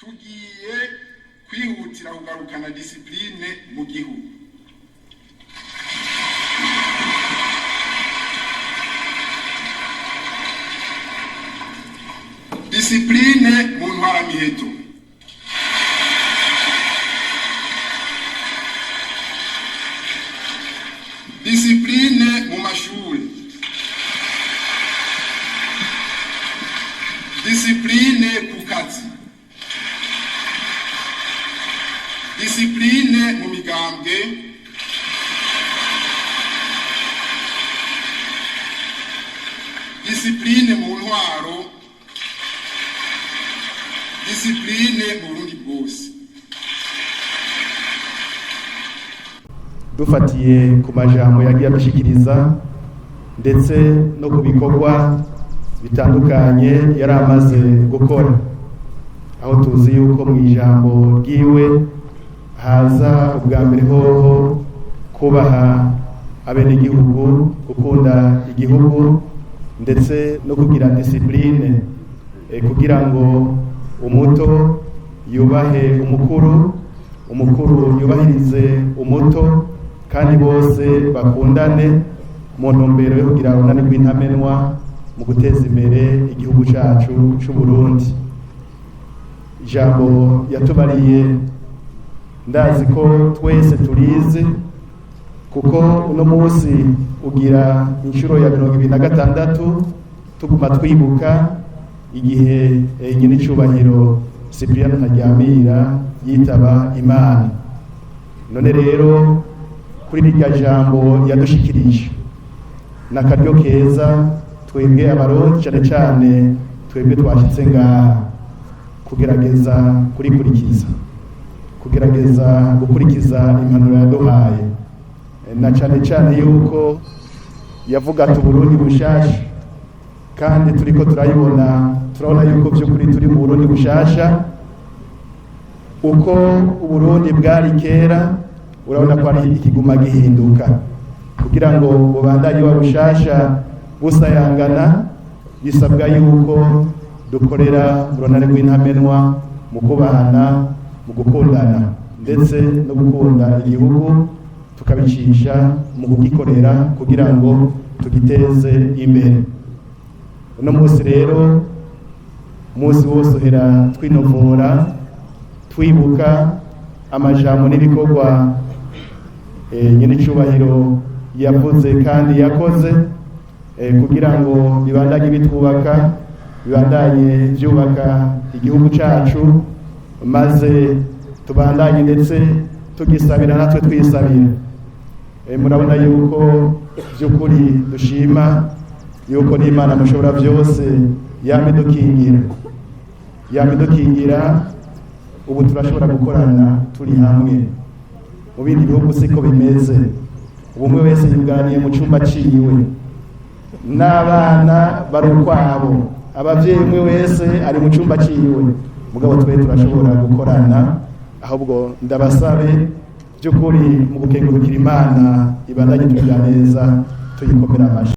tugiye kwihutira kugarukana disipline mu gihugu. Disipline mu ntwaramiheto, disipline mu mashuri, disipline ku kazi, disipline mu migambwe, disipline mu ntwaro, disipline mu Burundi bwose. Dufatiye ku majambo yagiye abashikiriza ndetse no ku bikorwa bitandukanye yari amaze gukora, aho tuzi yuko mu ijambo ryiwe haza ubwa mbere hoho kubaha abenegihugu, gukunda igihugu ndetse no kugira disipline kugira ngo umuto yubahe umukuru, umukuru yubahirize umuto, kandi bose bakundane mu ntumbero yo kugira urunani rw'intamenwa mu guteza imbere igihugu cyacu cy'u Burundi. Ijambo yatubariye ndazi ko twese turizi, kuko uno munsi ugira inshuro ya 26 tuguma twibuka igihe nyine cyubahiro Cyprien Ntaryamira yitaba Imana. None rero kuri iryo jambo yadushikirije n'akaryo keza twebwe abarundi, cyane cyane twebwe twashitse ngaha kugerageza gukurikiza impanuro yaduhaye, na cyane cyane yuko yavuga ati Burundi bushasha, kandi turiko turabona yuko by'ukuri turi mu Burundi bushasha. Uko Uburundi bwari kera urabona ko ari ikiguma gihinduka, kugira ngo bubandanye bushasha busayangana, bisabwa yuko dukorera urunani rw'intamenwa mu kubahana, mu gukundana ndetse no gukunda igihugu, tukabicisha mu kugikorera kugira ngo tugiteze imbere. Uno munsi rero umunsi wose uhera twinovora twibuka amajambo n'ibikorwa nyine cyubahiro yavuze kandi yakoze, kugira ngo bibandanye bitwubaka, bibandanye byubaka igihugu cyacu, maze tubandanye ndetse tugisabira natwe twisabira. Murabona yuko by'ukuri dushima yuko n'Imana mushobora byose yamidukingira. Ubu turashobora gukorana turi hamwe. Mu bindi bihugu siko bimeze, ubumwe wese yuganiye mu cyumba ciwe, n'abana bari ukwabo, abavyeyi umwe wese ari mu cyumba ciwe, mugabo twe turashobora gukorana. Ahubwo ndabasabe by'ukuri mu gukengurukira Imana ibandanye tugira neza, tuyikomera amashi.